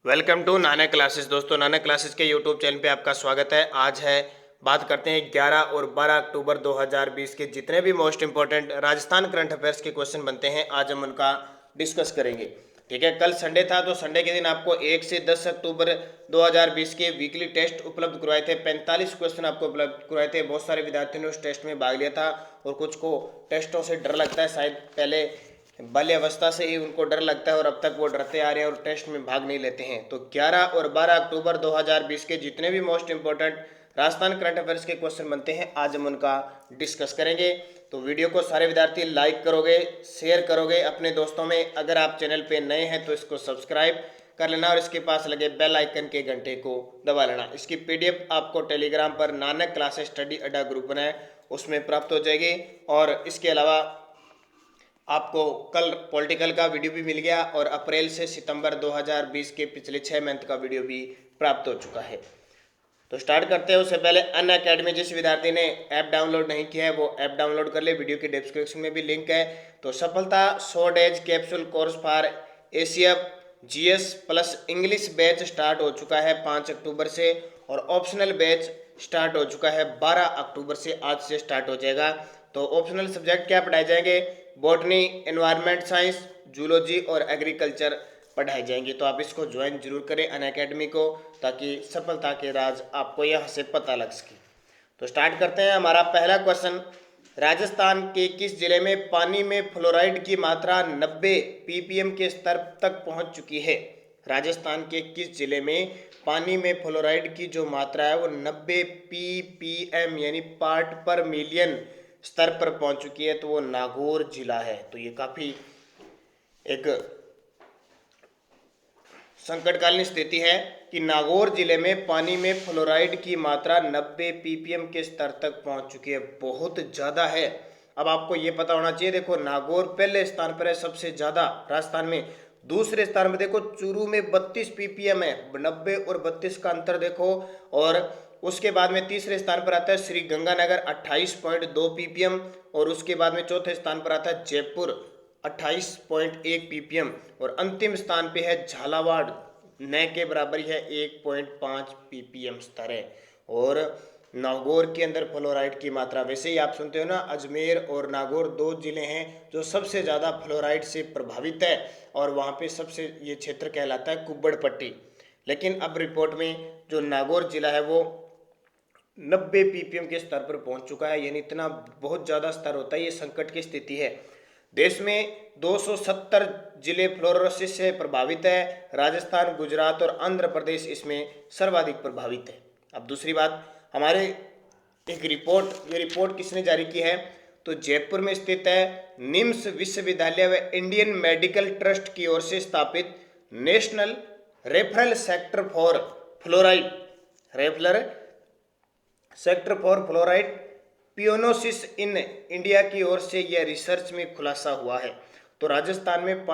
Welcome to Nana classes. दोस्तों, नाना classes के YouTube channel पे आपका स्वागत है। आज है बात करते हैं 11 और 12 अक्टूबर 2020 के जितने भी most important Rajasthan current affairs के क्वेश्चन बनते हैं, आज हम उनका डिस्कस करेंगे। ठीक है, कल संडे था तो संडे के दिन आपको 1 से 10 अक्टूबर 2020 के वीकली टेस्ट उपलब्ध करवाए थे। 45 क्वेश्चन आपको उपलब्ध करवाए थे। बहुत सारे विद्यार्थियों ने उस टेस्ट में भाग लिया था और कुछ को टेस्टों से डर लगता है, शायद पहले बाल्य अवस्था से ही उनको डर लगता है और अब तक वो डरते आ रहे हैं और टेस्ट में भाग नहीं लेते हैं। तो 11 और 12 अक्टूबर 2020 के जितने भी most important Rajasthan current affairs के क्वेश्चन बनते हैं, आज हम उनका डिस्कस करेंगे। तो वीडियो को सारे विद्यार्थी लाइक करोगे, शेयर करोगे अपने दोस्तों में। अगर आप चैनल पे नए हैं तो इसको सब्सक्राइब कर लेना और इसके पास लगे बेल आइकन के घंटे को दबा लेना। इसकी पीडीएफ आपको टेलीग्राम पर नानक क्लासेस स्टडी अड्डा ग्रुप बनाए उसमें प्राप्त हो जाएगी। और इसके अलावा आपको कल पॉलिटिकल का वीडियो भी मिल गया और अप्रैल से सितंबर 2020 के पिछले 6 मंथ का वीडियो भी प्राप्त हो चुका है। तो स्टार्ट करते हैं। उससे पहले अनअकैडमी, जिस विद्यार्थी ने ऐप डाउनलोड नहीं किया है वो ऐप डाउनलोड कर ले, वीडियो के डिस्क्रिप्शन में भी लिंक है। तो सफलता 100 days capsule course for ACF GS plus English batch start हो चुका है 5 अक्टूबर से, और ऑप्शनल बैच स्टार्ट हो चुका है 12 अक्टूबर से, आज से स्टार्ट हो जाएगा। तो ऑप्शनल सब्जेक्ट क्या पढ़ाए जाएंगे? बॉटनी, एनवायरमेंट साइंस, जूलॉजी और एग्रीकल्चर पढ़ाए जाएंगे। तो आप इसको ज्वाइन जरूर करें अनअकैडमी को, ताकि सफलता के राज आपको यहाँ से पता लग सके। तो स्टार्ट करते हैं। हमारा पहला क्वेश्चन, राजस्थान के किस जिले में पानी में फ्लोराइड की मात्रा 90 ppm के स्तर तक पहुंच चुकी है? राजस्थान के किस जिले में पानी में फ्लोराइड की जो मात्रा है वो 90 ppm यानी पार्ट पर मिलियन स्तर पर पहुंच चुकी है? तो वो नागौर जिला है। तो ये काफी एक संकटकालीन स्थिति है कि नागौर जिले में पानी में फ्लोराइड की मात्रा 90 ppm के स्तर तक पहुंच चुकी है। बहुत ज़्यादा है। अब आपको ये पता होना चाहिए, देखो नागौर पहले स्थान पर है सबसे ज़्यादा राजस्थान में। दूसरे स्थान पर देखो चूरू में 32 ppm है, 90 और 32 का अंतर देखो। और उसके बाद में तीसरे स्थान पर आता है श्री गंगानगर 28.2 ppm, और उसके बाद में चौथे स्थान पर आता है जयपुर 28.1 ppm, और अंतिम स्थान पे है झालावाड़, न के बराबर ही है 1.5 ppm स्तर है। और नागौर के अंदर फ्लोराइड की मात्रा, वैसे ही आप सुनते हो ना, अजमेर और नागौर दो जिले हैं जो सबसे ज़्यादा फ्लोराइड से प्रभावित है, और वहाँ पे सबसे ये क्षेत्र कहलाता है कुब्बड़ पट्टी। लेकिन अब रिपोर्ट में जो नागौर जिला है वो 90 ppm के स्तर पर पहुंच चुका है, यानी इतना बहुत ज़्यादा स्तर होता है, ये संकट की स्थिति है। देश में 270 जिले फ्लोरोसिस से प्रभावित है। राजस्थान, गुजरात और आंध्र प्रदेश इसमें सर्वाधिक प्रभावित है। अब दूसरी बात, हमारे एक रिपोर्ट, ये रिपोर्ट किसने जारी की है? तो जयपुर में स्थित है निम्स विश्वविद्यालय व इंडियन मेडिकल ट्रस्ट की ओर से स्थापित national referral sector for fluoride, referral sector for fluoride पियोनोसिस इन इंडिया की ओर से यह रिसर्च में खुलासा हुआ है। तो राजस्थान में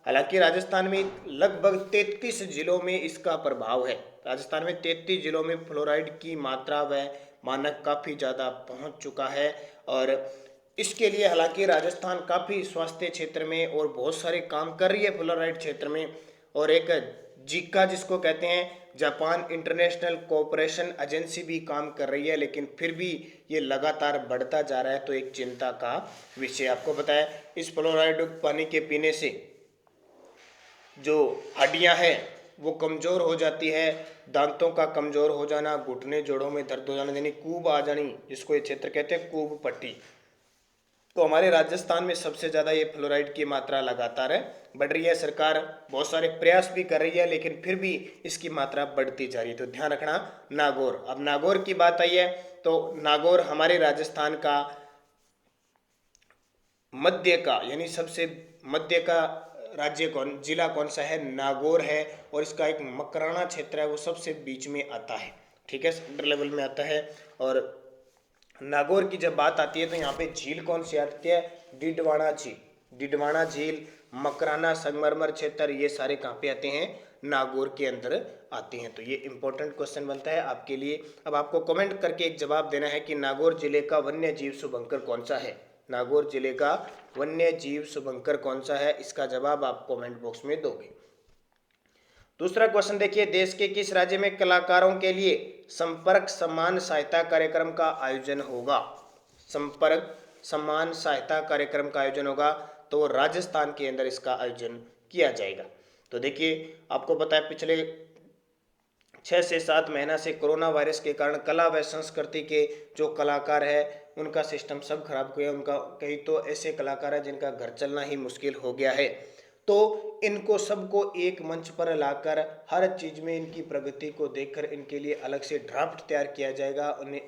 हालांकि राजस्थान में लगभग 33 जिलों में इसका प्रभाव है। राजस्थान में 33 जिलों में फ्लोराइड की मात्रा व मानक काफ़ी ज़्यादा पहुंच चुका है। और इसके लिए हालांकि राजस्थान काफ़ी स्वास्थ्य क्षेत्र में और बहुत सारे काम कर रही है फ्लोराइड क्षेत्र में। और एक जीका जिसको कहते हैं, जापान इंटरनेशनल कोऑपरेशन एजेंसी भी काम कर रही है, लेकिन फिर भी ये लगातार बढ़ता जा रहा है। तो एक चिंता का विषय। आपको बताया, इस फ्लोराइड पानी के पीने से जो हड्डियां हैं वो कमज़ोर हो जाती है, दांतों का कमज़ोर हो जाना, घुटने जोड़ों में दर्द हो जाना, यानी कूब आ जानी, जिसको ये क्षेत्र कहते हैं कूब पट्टी। तो हमारे राजस्थान में सबसे ज़्यादा ये फ्लोराइड की मात्रा लगातार बढ़ रही है। सरकार बहुत सारे प्रयास भी कर रही है, लेकिन फिर भी इसकी मात्रा बढ़ती जा रही है। तो ध्यान रखना नागौर। अब नागौर की बात आई है तो नागौर हमारे राजस्थान का मध्य का, यानी सबसे मध्य का राज्य जिला कौन सा है? नागौर है। और इसका एक मकराना क्षेत्र है, वो सबसे बीच में आता है। ठीक है, सेंटर लेवल में आता है। और नागौर की जब बात आती है तो यहाँ पे झील कौन सी आती है? डिडवाना झील। डिडवाना झील, मकराना संगमरमर क्षेत्र, ये सारे कहाँ पे आते हैं? नागौर के अंदर आते हैं। तो ये इंपॉर्टेंट क्वेश्चन बनता है आपके लिए। अब आपको कमेंट करके एक जवाब देना है कि नागौर जिले का वन्य जीव शुभंकर कौन सा है? नागौर जिले का वन्य जीव शुभंकर कौन सा है? इसका जवाब आप कमेंट बॉक्स में दोगे। दूसरा क्वेश्चन देखिए, देश के किस राज्य में कलाकारों के लिए संपर्क सम्मान सहायता कार्यक्रम का आयोजन होगा? संपर्क सम्मान सहायता कार्यक्रम का आयोजन होगा, तो राजस्थान के अंदर इसका आयोजन किया जाएगा। तो देखिए, आपको पता है पिछले 6 से 7 महीना से कोरोना वायरस के कारण कला व संस्कृति के जो कलाकार है उनका सिस्टम सब खराब हो गया। उनका कई तो ऐसे कलाकार है जिनका घर चलना ही मुश्किल हो गया है। तो इनको सबको एक मंच पर लाकर हर चीज में इनकी प्रगति को देखकर इनके लिए अलग से ड्राफ्ट तैयार किया जाएगा। उन्हें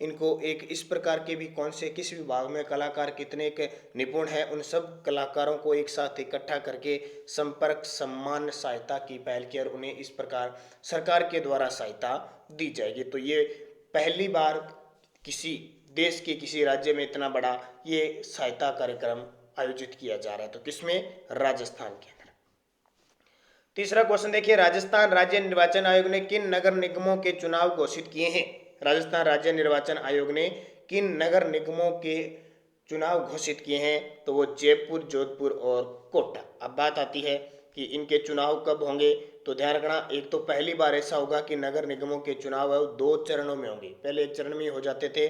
इनको एक इस प्रकार के भी कौन से किस विभाग में कलाकार कितने के निपुण हैं, उन सब कलाकारों को एक साथ इकट्ठा करके संपर्क सम्मान सहायता की पहल की और उन्हें इस प्रकार सरकार के द्वारा सहायता दी जाएगी। तो ये पहली बार किसी देश के किसी राज्य में इतना बड़ा ये सहायता कार्यक्रम आयोजित किया जा रहा है। तो किसमें? राजस्थान के अंदर। तीसरा क्वेश्चन देखिए, राजस्थान राज्य निर्वाचन आयोग ने किन नगर निगमों के चुनाव घोषित किए हैं? राजस्थान राज्य निर्वाचन आयोग ने किन नगर निगमों के चुनाव घोषित किए हैं? तो वो जयपुर, जोधपुर और कोटा। अब बात आती है कि इनके चुनाव कब होंगे, तो ध्यान रखना, एक तो पहली बार ऐसा होगा कि नगर निगमों के चुनाव है वो 2 चरणों में होंगे। पहले एक चरण में हो जाते थे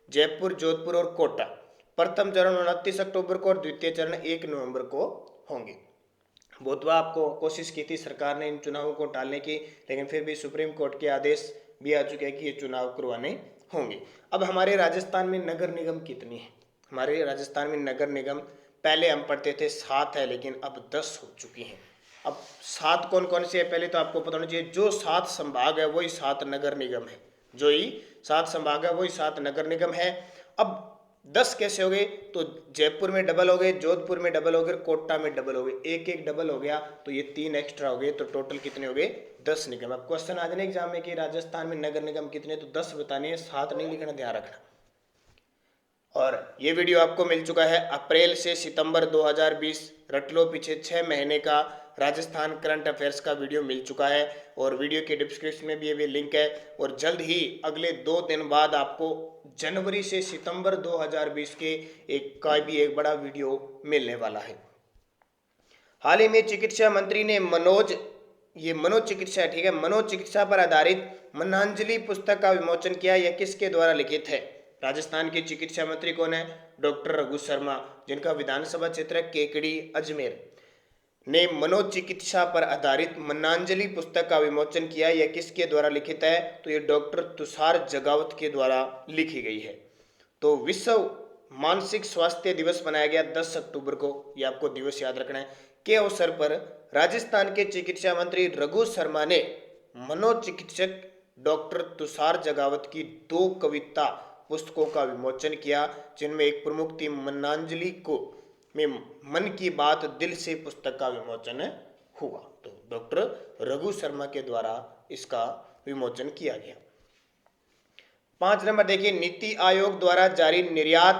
जयपुर, जोधपुर और कोटा। प्रथम चरण 29 अक्टूबर को और द्वितीय चरण 1 नवंबर को होंगे। बहुत बार आपको कोशिश की थी सरकार ने इन चुनावों को टालने की, लेकिन फिर भी सुप्रीम कोर्ट के आदेश भी आ चुके हैं कि ये चुनाव करवाने होंगे। अब हमारे राजस्थान में नगर निगम कितनी है? हमारे राजस्थान में नगर निगम पहले हम पढ़ते थे 7 है, लेकिन अब 10 हो चुकी हैं। अब 7 कौन कौन से है? पहले तो आपको पता होना चाहिए, जो 7 संभाग है वही 7 नगर निगम है। जो ही 7 संभाग है वही 7 नगर निगम है। अब 10 कैसे हो गए? तो जयपुर में डबल हो गए, जोधपुर में डबल हो गए, कोटा में डबल हो गए, एक एक डबल हो गया, तो ये 3 एक्स्ट्रा हो गए, तो टोटल कितने हो गए? 10 निगम। अब क्वेश्चन आ जाने एग्जाम में कि राजस्थान में नगर निगम कितने, तो 10 बताने हैं, 7 नहीं लिखना, ध्यान रखना। और ये वीडियो आपको मिल चुका है अप्रैल से सितंबर 2020, रट लो पीछे 6 महीने का राजस्थान करंट अफेयर्स का वीडियो मिल चुका है, और वीडियो के डिस्क्रिप्शन में भी ये लिंक है। और जल्द ही अगले 2 दिन बाद आपको जनवरी से सितंबर 2020 के एक बड़ा वीडियो मिलने वाला है। हाल ही में चिकित्सा मंत्री ने मनोचिकित्सा, ठीक है, मनोचिकित्सा पर आधारित मन्नांजलि पुस्तक का विमोचन किया। यह किसके द्वारा लिखित है? राजस्थान के चिकित्सा मंत्री कौन है? डॉक्टर रघु शर्मा, जिनका विधानसभा क्षेत्र है केकड़ी अजमेर, ने मनोचिकित्सा पर आधारित मन्नांजलि पुस्तक का विमोचन किया। यह किसके द्वारा लिखित है? तो ये डॉक्टर तुषार जगावत के द्वारा लिखी गई है। तो विश्व मानसिक स्वास्थ्य दिवस मनाया गया 10 अक्टूबर को, ये आपको दिवस याद रखना है, के अवसर पर राजस्थान के चिकित्सा मंत्री रघु शर्मा ने मनोचिकित्सक डॉक्टर तुषार जगावत की 2 कविता पुस्तकों का विमोचन किया, जिनमें एक प्रमुख थी मन्नांजलि को में मन की बात दिल से पुस्तक का विमोचन हुआ। तो डॉक्टर रघु शर्मा के द्वारा इसका विमोचन किया गया। 5 नंबर देखिए, नीति आयोग द्वारा जारी निर्यात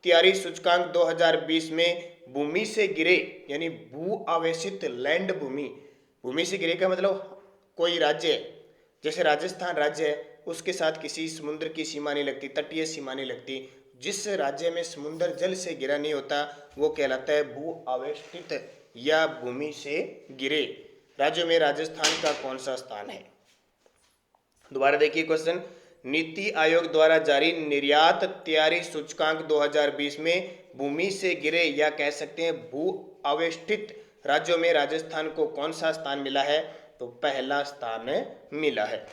तैयारी सूचकांक 2020 में भूमि से गिरे यानी भू आवेशित लैंड भूमि से गिरे का मतलब कोई राज्य है, जैसे राजस्थान राज्य है, उसके साथ किसी समुद्र की सीमा नहीं लगती, तटीय सीमा नहीं लगती, जिस राज्य में समुद्र जल से गिरा नहीं होता वो कहलाता है भू आवेष्टित या भूमि से गिरे। राज्यों में राजस्थान का कौन सा स्थान है? दोबारा देखिए क्वेश्चन, नीति आयोग द्वारा जारी निर्यात तैयारी सूचकांक 2020 में भूमि से गिरे या कह सकते हैं भू आवेष्टित राज्यों में राजस्थान को कौन सा स्थान मिला है? तो पहला स्थान मिला है।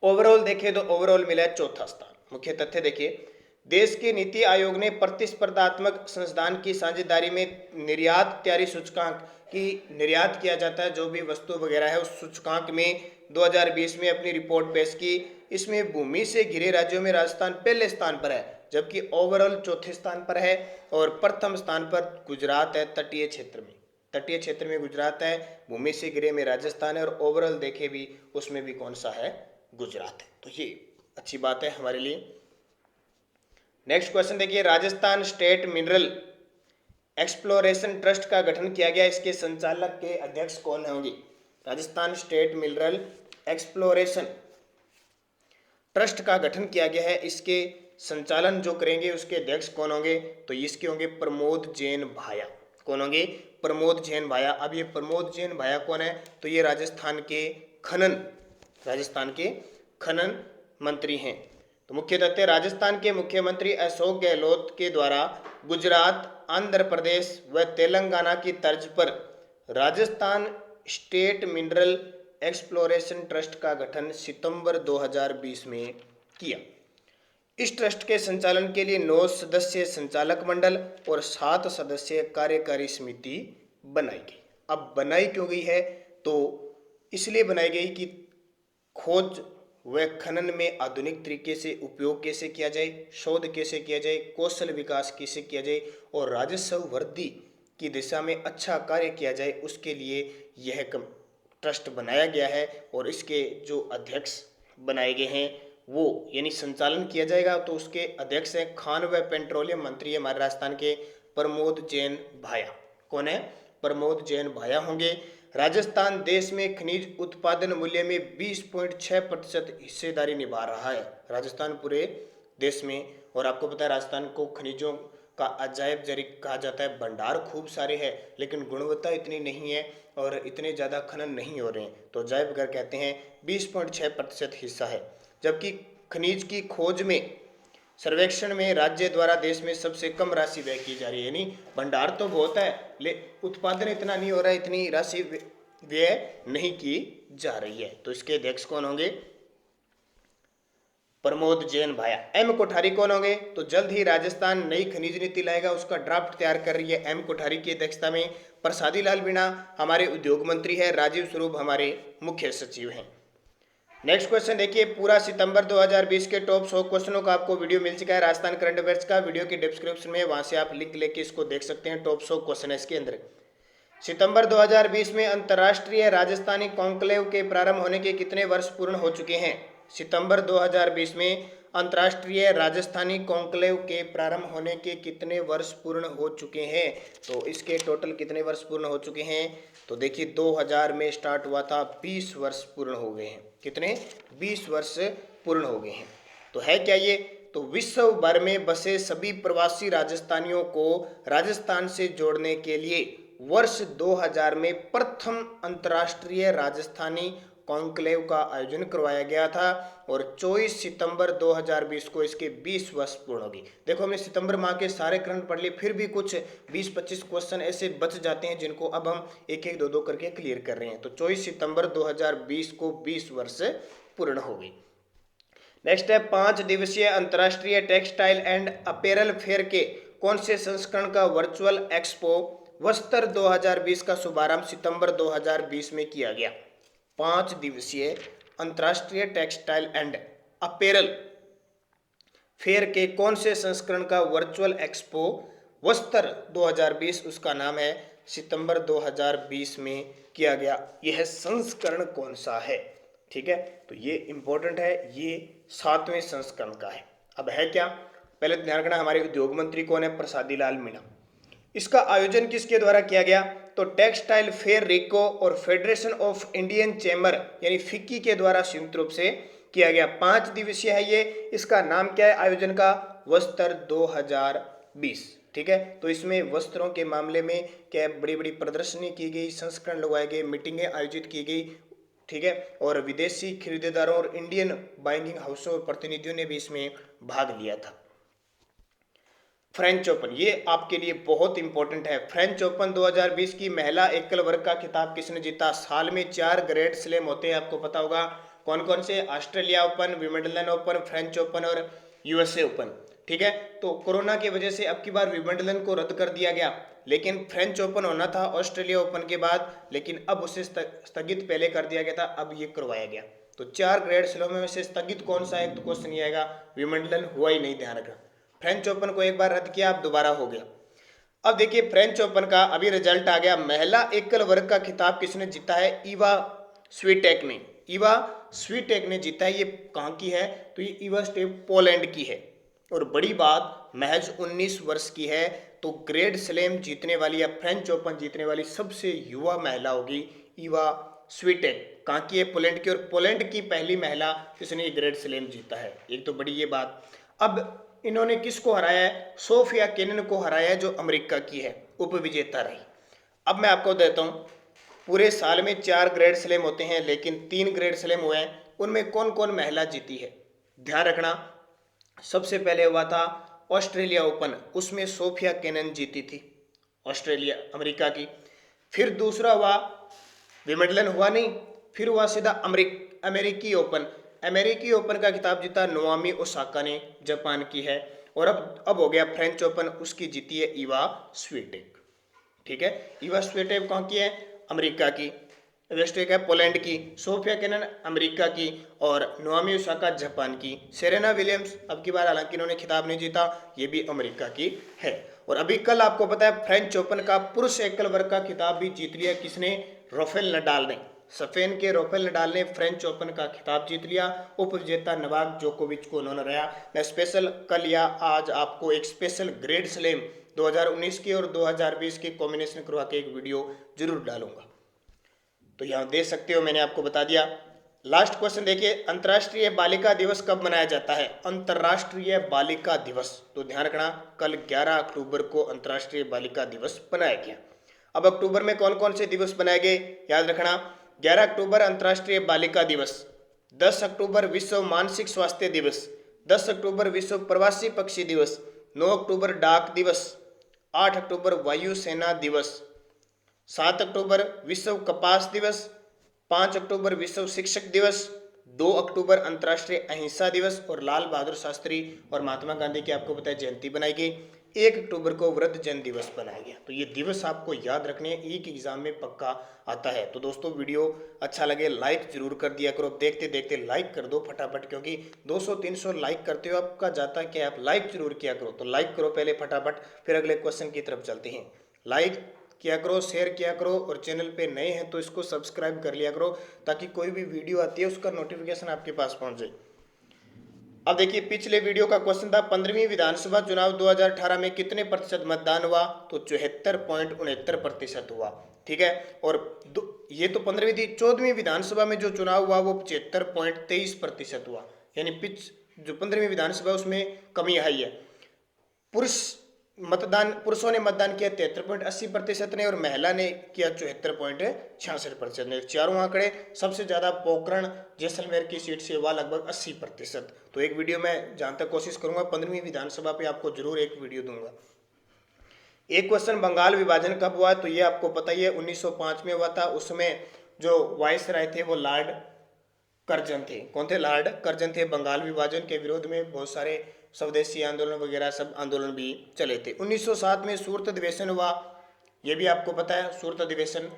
ओवरऑल देखें तो ओवरऑल मिला है 4था स्थान। मुख्य तथ्य देखिए, देश के नीति आयोग ने प्रतिस्पर्धात्मक संस्थान की साझेदारी में निर्यात तैयारी सूचकांक की निर्यात किया जाता है जो भी वस्तु वगैरह है, उस सूचकांक में 2020 में अपनी रिपोर्ट पेश की। इसमें भूमि से घिरे राज्यों में राजस्थान पहले स्थान पर है, जबकि ओवरऑल 4थे स्थान पर है, और प्रथम स्थान पर गुजरात है। तटीय क्षेत्र में गुजरात है, भूमि से घिरे में राजस्थान है, और ओवरऑल देखे भी उसमें भी कौन सा है? गुजरात है। तो ये अच्छी बात है हमारे लिए। नेक्स्ट क्वेश्चन देखिए, Rajasthan state mineral exploration trust का गठन किया गया, इसके संचालक के अध्यक्ष कौन होंगे? Rajasthan state mineral exploration trust का गठन किया गया है, इसके संचालन जो करेंगे उसके अध्यक्ष कौन होंगे? तो इसके होंगे प्रमोद जैन भाया। कौन होंगे? प्रमोद जैन भाया। अब ये प्रमोद जैन भाया कौन है? तो ये राजस्थान के खनन मंत्री हैं। तो मुख्य तथ्य, राजस्थान के मुख्यमंत्री अशोक गहलोत के द्वारा गुजरात, आंध्र प्रदेश व तेलंगाना की तर्ज पर Rajasthan state mineral exploration trust का गठन सितंबर 2020 में किया। इस ट्रस्ट के संचालन के लिए 9 सदस्यीय संचालक मंडल और 7 सदस्यीय कार्यकारी समिति बनाई गई। अब बनाई क्यों गई है? तो इसलिए बनाई गई कि खोज व खनन में आधुनिक तरीके से उपयोग कैसे किया जाए, शोध कैसे किया जाए, कौशल विकास कैसे किया जाए और राजस्व वृद्धि की दिशा में अच्छा कार्य किया जाए, उसके लिए यह ट्रस्ट बनाया गया है। और इसके जो अध्यक्ष बनाए गए हैं वो यानी संचालन किया जाएगा, तो उसके अध्यक्ष हैं खान व पेट्रोलियम मंत्री हमारे राजस्थान के प्रमोद जैन भाया। कौन है? प्रमोद जैन भाया होंगे। राजस्थान देश में खनिज उत्पादन मूल्य में 20.6% हिस्सेदारी निभा रहा है। राजस्थान पूरे देश में, और आपको पता है राजस्थान को खनिजों का अजायब जरी कहा जाता है। भंडार खूब सारे हैं लेकिन गुणवत्ता इतनी नहीं है और इतने ज़्यादा खनन नहीं हो रहे हैं, तो अजायब घर कहते हैं। 20.6% हिस्सा है। जबकि खनिज की खोज में सर्वेक्षण में राज्य द्वारा देश में सबसे कम राशि व्यय की जा रही है। यानी भंडार तो बहुत है लेकिन उत्पादन इतना नहीं हो रहा है, इतनी राशि व्यय नहीं की जा रही है। तो इसके अध्यक्ष कौन होंगे? प्रमोद जैन भाया। एम कोठारी कौन होंगे? तो जल्द ही राजस्थान नई खनिज नीति लाएगा, उसका ड्राफ्ट तैयार कर रही है एम कोठारी की अध्यक्षता में। प्रसादी लाल मीणा हमारे उद्योग मंत्री है, राजीव स्वरूप हमारे मुख्य सचिव हैं। नेक्स्ट क्वेश्चन देखिए, पूरा सितंबर 2020 के टॉप 100 क्वेश्चनों का आपको वीडियो मिल चुका है राजस्थान करंट अफेयर्स का। वीडियो के डिस्क्रिप्शन में वहां से आप लिंक लेके इसको देख सकते हैं। टॉप 100 क्वेश्चन है इसके अंदर। सितंबर 2020 में अंतर्राष्ट्रीय राजस्थानी कॉन्क्लेव के प्रारंभ होने के कितने वर्ष पूर्ण हो चुके हैं? सितंबर 2020 में अंतर्राष्ट्रीय राजस्थानी कॉन्क्लेव के प्रारंभ होने के कितने वर्ष पूर्ण हो चुके हैं? तो इसके टोटल कितने वर्ष पूर्ण हो चुके हैं? तो देखिए 2000 में स्टार्ट हुआ था, 20 वर्ष पूर्ण हो गए हैं। कितने? 20 वर्ष पूर्ण हो गए हैं। तो है क्या ये? तो विश्व भर में बसे सभी प्रवासी राजस्थानियों को राजस्थान से जोड़ने के लिए वर्ष 2000 में प्रथम अंतर्राष्ट्रीय राजस्थानी कॉन्क्लेव का आयोजन करवाया गया था और 24 सितंबर 2020 को इसके 20 वर्ष पूर्ण होगी। देखो हमने सितंबर माह के सारे करंट पढ़ लिए, फिर भी कुछ 20-25 क्वेश्चन ऐसे बच जाते हैं जिनको अब हम एक एक दो करके क्लियर कर रहे हैं। तो 24 सितंबर 2020 को 20 वर्ष पूर्ण हो गई। नेक्स्ट है, 5 दिवसीय अंतर्राष्ट्रीय टेक्सटाइल एंड अपैरल फेयर के कौन से संस्करण का वर्चुअल एक्सपो वस्त्र 2020 का शुभारंभ सितंबर 2020 में किया गया? 5 दिवसीय अंतर्राष्ट्रीय टेक्सटाइल एंड अपैरल फेयर के कौन से संस्करण का वर्चुअल एक्सपो वस्त्र 2020 उसका नाम है, सितंबर 2020 में किया गया। यह संस्करण कौन सा है? ठीक है, तो ये इंपॉर्टेंट है, ये 7वें संस्करण का है। अब है क्या? पहले ध्यान रखना, हमारे उद्योग मंत्री कौन है? प्रसादी लाल मीणा। इसका आयोजन किसके द्वारा किया गया? तो टेक्सटाइल फेयर रिको और फेडरेशन ऑफ इंडियन चैम्बर यानी फिक्की के द्वारा संयुक्त रूप से किया गया। 5 दिवसीय है ये। इसका नाम क्या है आयोजन का? वस्त्र 2020। ठीक है, तो इसमें वस्त्रों के मामले में क्या बड़ी बड़ी प्रदर्शनी की गई, संस्करण लगवाए गए, मीटिंगें आयोजित की गई। ठीक है, और विदेशी खरीदारों और इंडियन बाइंगिंग हाउसों और प्रतिनिधियों ने भी इसमें भाग लिया था। फ्रेंच ओपन, ये आपके लिए बहुत इंपॉर्टेंट है। फ्रेंच ओपन 2020 की महिला एकल वर्ग का खिताब किसने जीता? साल में 4 ग्रैंड स्लैम होते हैं, आपको पता होगा कौन कौन से? Australia open, Wimbledon open, French open और यूएसए ओपन। ठीक है, तो कोरोना की वजह से अब की बार विंबलडन को रद्द कर दिया गया, लेकिन फ्रेंच ओपन होना था ऑस्ट्रेलिया ओपन के बाद, लेकिन अब उसे स्थगित पहले कर दिया गया था, अब ये करवाया गया। तो 4 ग्रैंड स्लैम में से स्थगित कौन सा है? तो क्वेश्चन ये आएगा विंबलडन हुआ ही नहीं, ध्यान रखना। फ्रेंच ओपन को एक बार रद्द किया, अब दोबारा हो गया। अब देखिए फ्रेंच ओपन का अभी रिजल्ट आ गया। महिला एकल वर्ग का खिताब किसने जीता है? इवा स्वीटेक ने। इवा स्वीटेक ने जीता है। ये कहाँ की है? तो ये इवा स्वीटेक पोलैंड की है और बड़ी बात महज 19 वर्ष की है। तो ग्रैंड स्लैम जीतने वाली या फ्रेंच ओपन जीतने वाली सबसे युवा महिला होगी इवा स्वीटेक। कहाँ की है? पोलैंड की। और पोलैंड की पहली महिला जिसने ग्रैंड स्लैम जीता है, एक तो बड़ी ये बात। अब इन्होंने किसको हराया है? सोफिया केनिन को हराया है जो अमेरिका की है। उपविजेता रही। अब मैं आपको देता हूँ, पूरे साल में 4 ग्रैंड स्लैम होते हैं, लेकिन 3 ग्रैंड स्लैम हुए हैं, उनमें कौन कौन महिला जीती है। ध्यान रखना, सबसे पहले हुआ था ऑस्ट्रेलिया ओपन, उसमें सोफिया केनन जीती थी, ऑस्ट्रेलिया अमेरिका की। फिर दूसरा हुआ विंबलडन, हुआ नहीं, फिर हुआ सीधा अमेरिकी ओपन। अमेरिकी ओपन का खिताब जीता नोआमी ओसाका ने, जापान की है। और अब हो गया फ्रेंच ओपन, उसकी जीती है इवा स्विटेक। ठीक है, इवा स्विटेक कहाँ की है, अमेरिका की। वेस्टेक है पोलैंड की, सोफिया केनन अमेरिका की, और नोआमी ओसाका जापान की। सेरेना विलियम्स अब की बार हालांकि इन्होंने खिताब नहीं जीता, ये भी अमेरिका की है। और अभी कल आपको पता है फ्रेंच ओपन का पुरुष एकल वर्ग का खिताब भी जीत लिया किसने, राफेल नडाल ने। स्पेन के राफेल नडाल ने फ्रेंच ओपन का खिताब जीत लिया। उपविजेता नोवाक जोकोविच को उन्होंने रहा। मैं स्पेशल कल या आज आपको एक स्पेशल ग्रेड स्लैम 2019 की और 2020 की कॉम्बिनेशन करवा के एक वीडियो जरूर डालूंगा, तो यहाँ दे सकते हो, मैंने आपको बता दिया। लास्ट क्वेश्चन देखिए, अंतर्राष्ट्रीय बालिका दिवस कब मनाया जाता है। अंतर्राष्ट्रीय बालिका दिवस, तो ध्यान रखना कल 11 अक्टूबर को अंतर्राष्ट्रीय बालिका दिवस बनाया गया। अब अक्टूबर में कौन कौन से दिवस बनाए गए, याद रखना। 11 अक्टूबर अंतर्राष्ट्रीय बालिका दिवस, 10 अक्टूबर विश्व मानसिक स्वास्थ्य दिवस, 10 अक्टूबर विश्व प्रवासी पक्षी दिवस, 9 अक्टूबर डाक दिवस, 8 अक्टूबर वायुसेना दिवस, 7 अक्टूबर विश्व कपास दिवस, 5 अक्टूबर विश्व शिक्षक दिवस, 2 अक्टूबर अंतर्राष्ट्रीय अहिंसा दिवस और लाल बहादुर शास्त्री और महात्मा गांधी की आपको पता है जयंती बनाई गई। 1 अक्टूबर को वृद्धजन दिवस बनाया गया। तो ये दिवस आपको याद रखने हैं, एक एग्जाम में पक्का आता है। तो दोस्तों वीडियो अच्छा लगे लाइक जरूर कर दिया करो, देखते देखते लाइक कर दो फटाफट, क्योंकि 200-300 लाइक करते हो आपका जाता है कि आप लाइक जरूर किया करो। तो लाइक करो पहले फटाफट, फिर अगले क्वेश्चन की तरफ चलते हैं। लाइक किया करो, शेयर किया करो, और चैनल पे नए हैं तो इसको सब्सक्राइब कर लिया करो, ताकि कोई भी वीडियो आती है उसका नोटिफिकेशन आपके पास पहुंचे। अब देखिए पिछले वीडियो का क्वेश्चन था 15वीं विधानसभा चुनाव 2018 में कितने प्रतिशत मतदान हुआ, तो 74.69% हुआ। ठीक है, और ये तो 15वीं थी, 14वीं विधानसभा में जो चुनाव हुआ वो 75.23% हुआ, यानी जो 15वीं विधानसभा उसमें कमी आई है। पुरुषों ने मतदान किया 73.80% ने, और महिला ने किया 74.66% ने। चारों आंकड़े सबसे ज्यादा पोखरण जैसलमेर की सीट से हुआ लगभग 80%। तो एक वीडियो में जहां तक कोशिश करूंगा 15वीं विधानसभा पे आपको जरूर एक वीडियो दूंगा। एक क्वेश्चन, बंगाल विभाजन कब हुआ, तो ये आपको पता ही है 1905 में हुआ था। उसमें जो वाइस राय थे वो लॉर्ड कर्जन थे। कौन थे, लॉर्ड कर्जन थे। बंगाल विभाजन के विरोध में बहुत सारे स्वदेशी आंदोलन वगैरह सब आंदोलन भी चले थे। 1907 में सूरत अधिवेशन हुआ, ये भी आपको पता है, सूरत अधिवेशन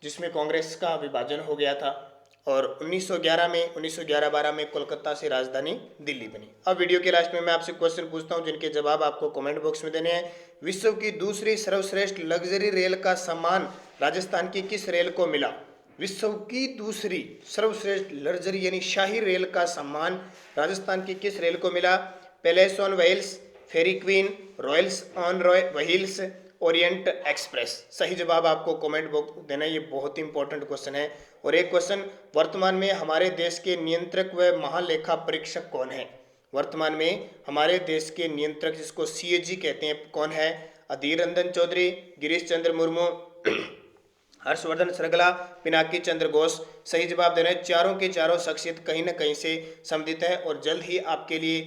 जिसमें कांग्रेस का विभाजन हो गया था। और 1911-12 में कोलकाता से राजधानी दिल्ली बनी। अब वीडियो के लास्ट में मैं आपसे क्वेश्चन पूछता हूं जिनके जवाब आपको कमेंट बॉक्स में देने हैं। विश्व की दूसरी सर्वश्रेष्ठ लग्जरी रेल का सम्मान राजस्थान की किस रेल को मिला। विश्व की दूसरी सर्वश्रेष्ठ लग्जरी यानी शाही रेल का सम्मान राजस्थान की किस रेल को मिला। Palace on Wheels, Fairy Queen, Royals on Wheels, Orient Express. सही जवाब आपको कमेंट बॉक्स देना, ये बहुत इंपॉर्टेंट क्वेश्चन है। और एक क्वेश्चन, वर्तमान में हमारे देश के नियंत्रक व महालेखा परीक्षक कौन है। वर्तमान में हमारे देश के नियंत्रक जिसको CAG कहते हैं कौन है। अधीर रंजन चौधरी, गिरीश चंद्र मुर्मू, हर्षवर्धन श्रृंगला, पिनाकी चंद्र घोष। सही जवाब देना है। चारों के चारों शख्सियत कहीं ना कहीं से संबंधित है। और जल्द ही आपके लिए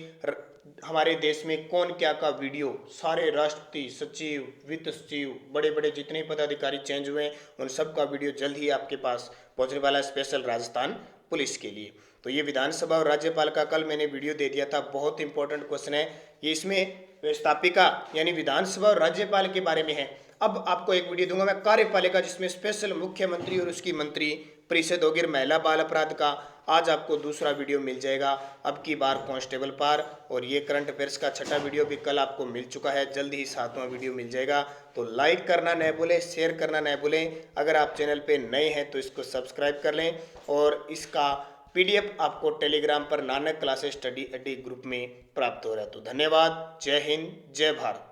हमारे देश में कौन क्या का वीडियो, सारे राष्ट्रपति, सचिव, वित्त सचिव, बड़े बड़े जितने पदाधिकारी चेंज हुए उन सब का वीडियो जल्द ही आपके पास पहुंचने वाला है, स्पेशल राजस्थान पुलिस के लिए। तो ये विधानसभा और राज्यपाल का कल मैंने वीडियो दे दिया था, बहुत इंपॉर्टेंट क्वेश्चन है ये। इसमें व्यवस्थापिका यानी विधानसभा और राज्यपाल के बारे में है। अब आपको एक वीडियो दूंगा मैं कार्यपालिका, जिसमें स्पेशल मुख्यमंत्री और उसकी मंत्री परिषद होगी, महिला बाल अपराध का। आज आपको दूसरा वीडियो मिल जाएगा, अब की बार कांस्टेबल पार। और ये करंट अफेयर्स का छठा वीडियो भी कल आपको मिल चुका है, जल्द ही 7वां वीडियो मिल जाएगा। तो लाइक करना न भूलें, शेयर करना न भूलें। अगर आप चैनल पे नए हैं तो इसको सब्सक्राइब कर लें। और इसका PDF आपको टेलीग्राम पर नानक क्लासेस स्टडी एडी ग्रुप में प्राप्त हो रहा है। तो धन्यवाद, जय हिंद, जय भारत।